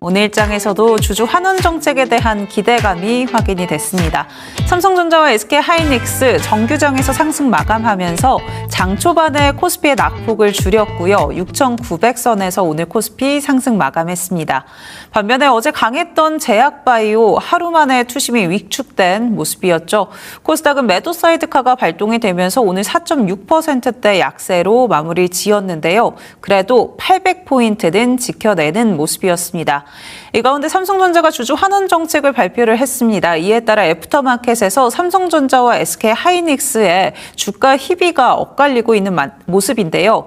오늘 일장에서도 주주 환원 정책에 대한 기대감이 확인이 됐습니다. 삼성전자와 SK하이닉스 정규장에서 상승 마감하면서 장 초반에 코스피의 낙폭을 줄였고요. 6,900선에서 오늘 코스피 상승 마감했습니다. 반면에 어제 강했던 제약바이오 하루 만에 투심이 위축된 모습이었죠. 코스닥은 매도 사이드카가 발동이 되면서 오늘 4.6%대 약세로 마무리 지었는데요. 그래도 800포인트는 지켜내는 모습이었습니다. 이 가운데 삼성전자가 주주 환원 정책을 발표를 했습니다. 이에 따라 애프터마켓에서 삼성전자와 SK하이닉스의 주가 희비가 엇갈리고 있는 모습인데요.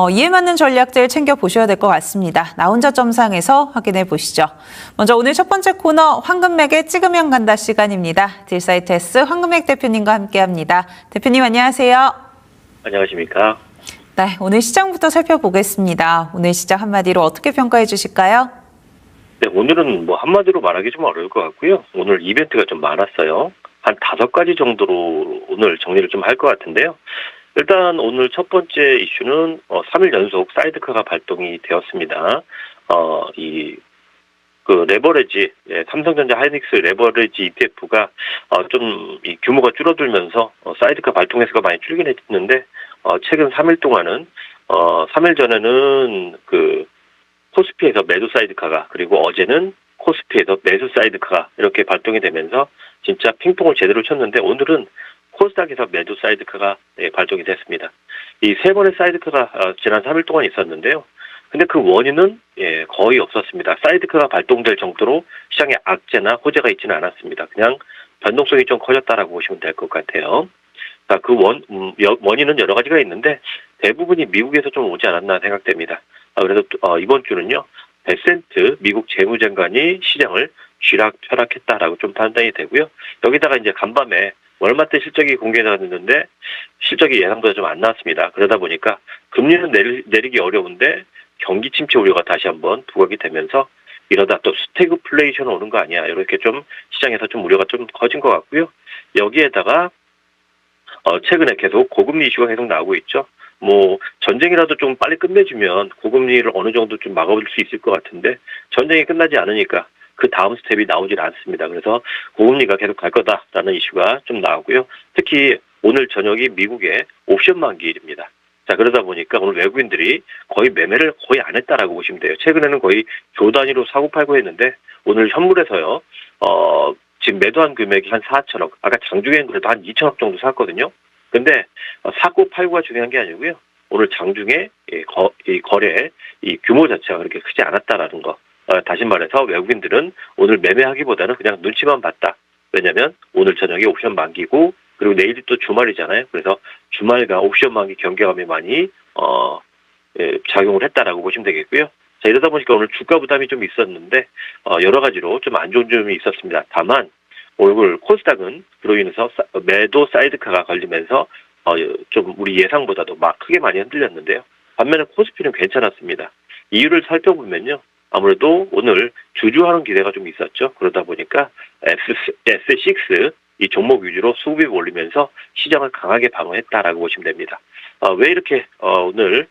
이에 맞는 전략들 챙겨보셔야 될 것 같습니다. 나 혼자 점상에서 확인해 보시죠. 먼저 오늘 첫 번째 코너 황금맥에 찍으면 간다 시간입니다. 딜사이트S 황금맥 대표님과 함께합니다. 대표님 안녕하세요. 안녕하십니까. 네, 오늘 시장부터 살펴보겠습니다. 오늘 시장 한마디로 어떻게 평가해 주실까요? 네, 오늘은 뭐 한마디로 말하기 좀 어려울 것 같고요. 오늘 이벤트가 좀 많았어요. 한 5가지 정도로 오늘 정리를 좀 할 것 같은데요. 일단 오늘 첫 번째 이슈는 3일 연속 사이드카가 발동이 되었습니다. 레버리지, 삼성전자 하이닉스 레버리지 ETF가 좀 이 규모가 줄어들면서 사이드카 발동 횟수가 많이 줄긴 했는데 최근 3일 동안은 3일 전에는 코스피에서 매도 사이드카가, 그리고 어제는 코스피에서 매수 사이드카가 이렇게 발동이 되면서 진짜 핑퐁을 제대로 쳤는데, 오늘은 코스닥에서 매도 사이드카가 발동이 됐습니다. 이 세 번의 사이드카가 지난 3일 동안 있었는데요. 근데 그 원인은 거의 없었습니다. 사이드카가 발동될 정도로 시장에 악재나 호재가 있지는 않았습니다. 그냥 변동성이 좀 커졌다라고 보시면 될 것 같아요. 자, 그 원인은 여러 가지가 있는데 대부분이 미국에서 좀 오지 않았나 생각됩니다. 그래서 이번 주는요, 베센트 미국 재무장관이 시장을 쥐락펴락했다라고 좀 판단이 되고요. 여기다가 이제 간밤에 월마트 실적이 공개됐는데 실적이 예상보다 좀 안 나왔습니다. 그러다 보니까 금리는 내리기 어려운데 경기 침체 우려가 다시 한번 부각이 되면서 이러다 또 스태그플레이션 오는 거 아니야, 이렇게 좀 시장에서 좀 우려가 좀 커진 것 같고요. 여기에다가 최근에 계속 고금리 이슈가 계속 나오고 있죠. 뭐 전쟁이라도 좀 빨리 끝내주면 고금리를 어느 정도 좀 막아볼 수 있을 것 같은데 전쟁이 끝나지 않으니까 그 다음 스텝이 나오질 않습니다. 그래서 고금리가 계속 갈 거다라는 이슈가 좀 나오고요. 특히 오늘 저녁이 미국의 옵션 만기일입니다. 자, 그러다 보니까 오늘 외국인들이 거의 매매를 거의 안 했다라고 보시면 돼요. 최근에는 거의 조 단위로 사고 팔고 했는데 오늘 현물에서요, 지금 매도한 금액이 한 4천억, 아까 장중에는 그래도 한 2천억 정도 샀거든요. 근데 사고 팔고가 중요한 게 아니고요. 오늘 장중에 이 거래 이 규모 자체가 그렇게 크지 않았다라는 거. 다시 말해서 외국인들은 오늘 매매하기보다는 그냥 눈치만 봤다. 왜냐하면 오늘 저녁에 옵션 만기고, 그리고 내일이 또 주말이잖아요. 그래서 주말과 옵션 만기 경계감이 많이 작용을 했다라고 보시면 되겠고요. 자, 이러다 보니까 오늘 주가 부담이 좀 있었는데 여러 가지로 좀 안 좋은 점이 있었습니다. 다만 오늘 코스닥은 그로 인해서 매도 사이드카가 걸리면서 좀 우리 예상보다도 막 크게 많이 흔들렸는데요. 반면에 코스피는 괜찮았습니다. 이유를 살펴보면요, 아무래도 오늘 주주하는 기대가 좀 있었죠. 그러다 보니까 S6 이 종목 위주로 수급이 몰리면서 시장을 강하게 방어했다라고 보시면 됩니다. 왜 이렇게 오늘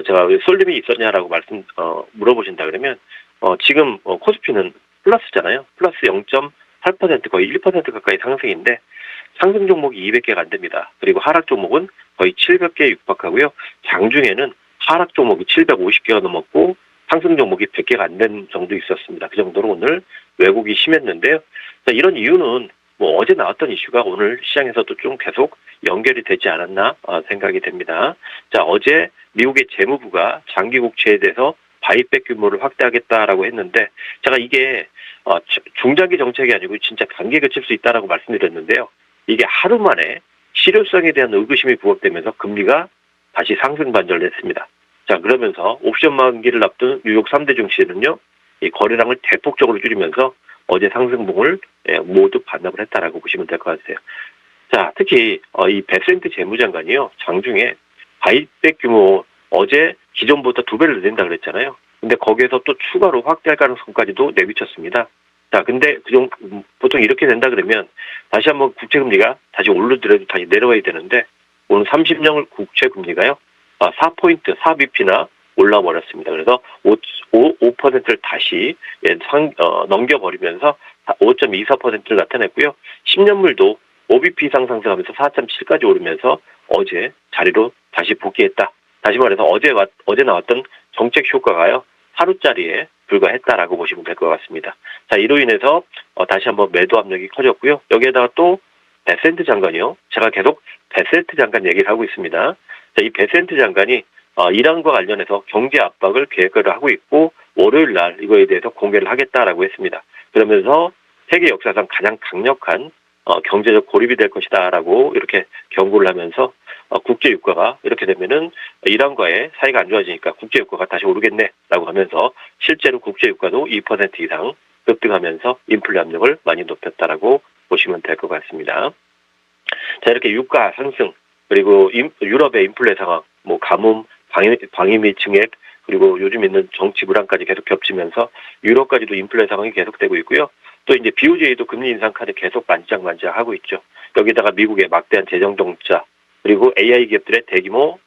제가 왜 쏠림이 있었냐라고 물어보신다 그러면 지금 코스피는 플러스잖아요. 플러스 0.8% 거의 1% 가까이 상승인데 상승 종목이 200개가 안 됩니다. 그리고 하락 종목은 거의 700개에 육박하고요. 장중에는 하락 종목이 750개가 넘었고 상승 종목이 100개가 안 된 정도 있었습니다. 그 정도로 오늘 왜곡이 심했는데요. 자, 이런 이유는 뭐 어제 나왔던 이슈가 오늘 시장에서도 좀 계속 연결이 되지 않았나 생각이 됩니다. 자, 어제 미국의 재무부가 장기 국채에 대해서 바이백 규모를 확대하겠다라고 했는데, 제가 이게 중장기 정책이 아니고 진짜 단기에 그칠 수 있다라고 말씀드렸는데요. 이게 하루 만에 실효성에 대한 의구심이 부각되면서 금리가 다시 상승 반전을 했습니다. 자, 그러면서 옵션 만기를 앞둔 뉴욕 3대 증시는요, 이 거래량을 대폭적으로 줄이면서 어제 상승봉을 모두 반납을 했다라고 보시면 될 것 같아요. 자, 특히 이 베센트 재무장관이요, 장중에 바이백 규모 어제 기존보다 2배를 늘린다 그랬잖아요. 근데 거기에서 또 추가로 확대할 가능성까지도 내비쳤습니다. 자, 근데 보통 이렇게 된다 그러면 다시 한번 국채금리가 다시 오르더라도 다시 내려와야 되는데 오늘 30년 국채금리가요, 4포인트, 4bp나 올라와 버렸습니다. 그래서 5%를 다시 넘겨버리면서 5.24%를 나타냈고요. 10년물도 5bp 이상 상승하면서 4.7까지 오르면서 어제 자리로 다시 복귀했다. 다시 말해서 어제 나왔던 정책 효과가요. 하루짜리에 불과했다라고 보시면 될 것 같습니다. 자, 이로 인해서 다시 한번 매도 압력이 커졌고요. 여기에다가 또 베센트 장관이요. 제가 계속 베센트 장관 얘기를 하고 있습니다. 자, 이 베센트 장관이 이란과 관련해서 경제 압박을 계획을 하고 있고 월요일 날 이거에 대해서 공개를 하겠다라고 했습니다. 그러면서 세계 역사상 가장 강력한 경제적 고립이 될 것이다라고 이렇게 경고를 하면서 국제 유가가 이렇게 되면은 이란과의 사이가 안 좋아지니까 국제 유가가 다시 오르겠네라고 하면서 실제로 국제 유가도 2% 이상 급등하면서 인플레 압력을 많이 높였다라고 보시면 될 것 같습니다. 자, 이렇게 유가 상승 그리고 유럽의 인플레 상황, 뭐 가뭄, 방위미 증액 그리고 요즘 있는 정치 불안까지 계속 겹치면서 유럽까지도 인플레 상황이 계속되고 있고요. 또 이제 BOJ도 금리 인상 카드 계속 만지작만지작하고 있죠. 여기다가 미국의 막대한 재정 정자 그리고 AI 기업들의 대규모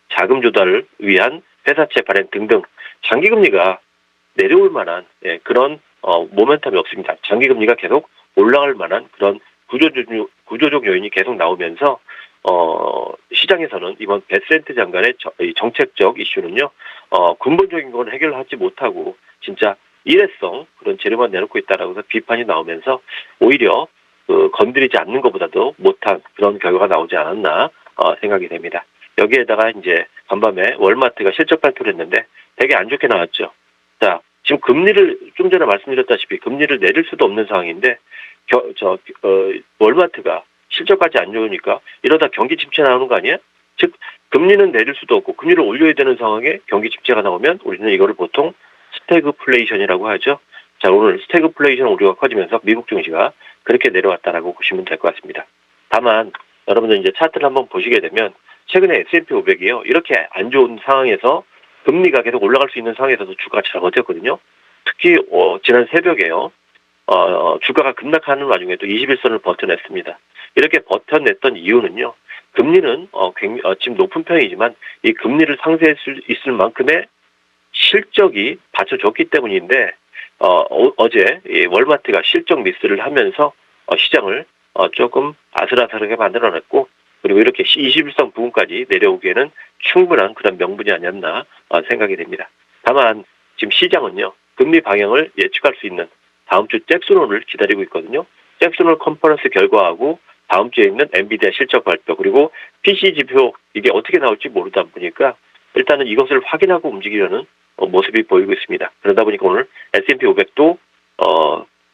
자금 조달을 위한 회사채 발행 등등 장기 금리가 내려올 만한 그런 모멘텀이 없습니다. 장기 금리가 계속 올라갈 만한 그런 구조적 요인이 계속 나오면서 시장에서는 이번 베센트 장관의 정책적 이슈는요, 근본적인 건 해결하지 못하고 진짜 일회성 그런 재료만 내놓고 있다라고 해서 비판이 나오면서 오히려 건드리지 않는 것보다도 못한 그런 결과가 나오지 않았나 생각이 됩니다. 여기에다가 이제 간밤에 월마트가 실적 발표를 했는데 되게 안 좋게 나왔죠. 자, 지금 금리를 좀 전에 말씀드렸다시피 금리를 내릴 수도 없는 상황인데 월마트가 실적까지 안 좋으니까 이러다 경기 침체 나오는 거 아니에요? 즉 금리는 내릴 수도 없고 금리를 올려야 되는 상황에 경기 침체가 나오면 우리는 이거를 보통 스태그플레이션이라고 하죠. 자, 오늘 스태그플레이션 오류가 커지면서 미국 증시가 그렇게 내려왔다라고 보시면 될 것 같습니다. 다만 여러분들 이제 차트를 한번 보시게 되면 최근에 S&P 500이요. 이렇게 안 좋은 상황에서 금리가 계속 올라갈 수 있는 상황에서도 주가가 잘 버텼거든요. 특히 지난 새벽에요. 주가가 급락하는 와중에도 21선을 버텨냈습니다. 이렇게 버텨냈던 이유는요. 금리는 지금 높은 편이지만 이 금리를 상쇄할 수 있을 만큼의 실적이 받쳐줬기 때문인데 어제 이 월마트가 실적 미스를 하면서 시장을 조금 아슬아슬하게 만들어냈고 그리고 이렇게 21선 부근까지 내려오기에는 충분한 그런 명분이 아니었나 생각이 됩니다. 다만 지금 시장은요. 금리 방향을 예측할 수 있는 다음 주 잭슨홀을 기다리고 있거든요. 잭슨홀 컨퍼런스 결과하고 다음 주에 있는 엔비디아 실적 발표 그리고 PC 지표 이게 어떻게 나올지 모르다 보니까 일단은 이것을 확인하고 움직이려는 모습이 보이고 있습니다. 그러다 보니까 오늘 S&P 500도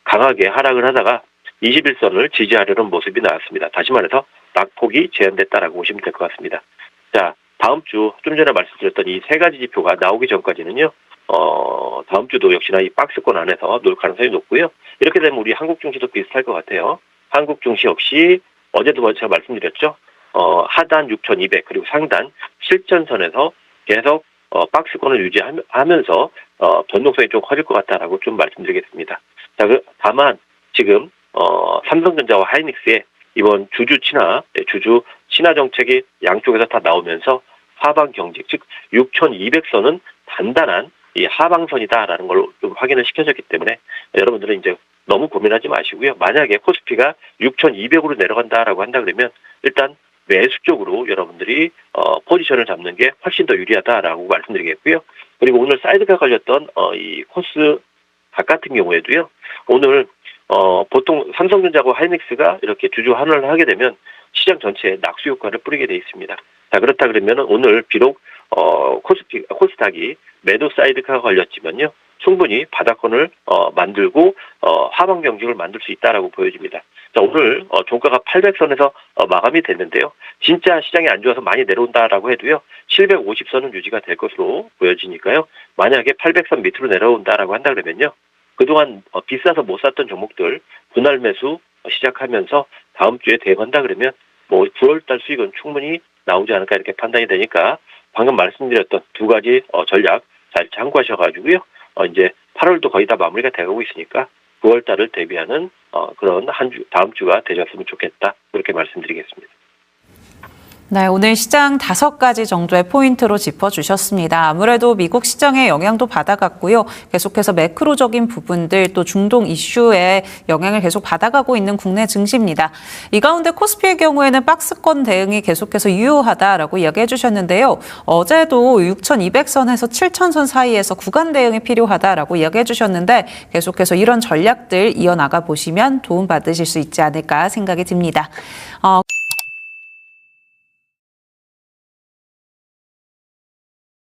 강하게 하락을 하다가 21선을 지지하려는 모습이 나왔습니다. 다시 말해서 낙폭이 제한됐다라고 보시면 될 것 같습니다. 자, 다음 주 좀 전에 말씀드렸던 이 세 가지 지표가 나오기 전까지는요. 다음 주도 역시나 이 박스권 안에서 놀 가능성이 높고요. 이렇게 되면 우리 한국 증시도 비슷할 것 같아요. 한국 증시 역시 어제도 제가 말씀드렸죠. 하단 6,200 그리고 상단 7,000선에서 계속 박스권을 유지하면서 변동성이 좀 커질 것 같다라고 좀 말씀드리겠습니다. 자, 다만 지금 삼성전자와 하이닉스의 이번 주주 친화 정책이 양쪽에서 다 나오면서 하방 경직 즉 6,200선은 단단한 이 하방선이다라는 걸 좀 확인을 시켜줬기 때문에 여러분들은 이제 너무 고민하지 마시고요. 만약에 코스피가 6,200으로 내려간다라고 한다 그러면 일단 매수 쪽으로 여러분들이 포지션을 잡는 게 훨씬 더 유리하다라고 말씀드리겠고요. 그리고 오늘 사이드가 걸렸던 이 코스닥 같은 경우에도요. 오늘 보통 삼성전자하고 하이닉스가 이렇게 주주 환원을 하게 되면 시장 전체에 낙수 효과를 뿌리게 돼 있습니다. 자, 그렇다 그러면 오늘 비록 코스닥이 매도 사이드가 걸렸지만요. 충분히 바닥권을 만들고 하방 경직을 만들 수 있다라고 보여집니다. 자, 오늘 종가가 800선에서 마감이 됐는데요. 진짜 시장이 안 좋아서 많이 내려온다라고 해도요. 750선은 유지가 될 것으로 보여지니까요. 만약에 800선 밑으로 내려온다라고 한다 그러면요. 그동안 비싸서 못 샀던 종목들 분할 매수 시작하면서 다음 주에 대응한다 그러면 뭐 9월달 수익은 충분히 나오지 않을까 이렇게 판단이 되니까 방금 말씀드렸던 두 가지 전략 잘 참고하셔가지고요. 이제 8월도 거의 다 마무리가 돼가고 있으니까 9월달을 대비하는 그런 다음 주가 되셨으면 좋겠다 그렇게 말씀드리겠습니다. 네, 오늘 시장 5가지 정도의 포인트로 짚어주셨습니다. 아무래도 미국 시장의 영향도 받아갔고요. 계속해서 매크로적인 부분들 또 중동 이슈에 영향을 계속 받아가고 있는 국내 증시입니다. 이 가운데 코스피의 경우에는 박스권 대응이 계속해서 유효하다라고 이야기해 주셨는데요. 어제도 6,200선에서 7,000선 사이에서 구간 대응이 필요하다라고 이야기해 주셨는데 계속해서 이런 전략들 이어나가 보시면 도움 받으실 수 있지 않을까 생각이 듭니다.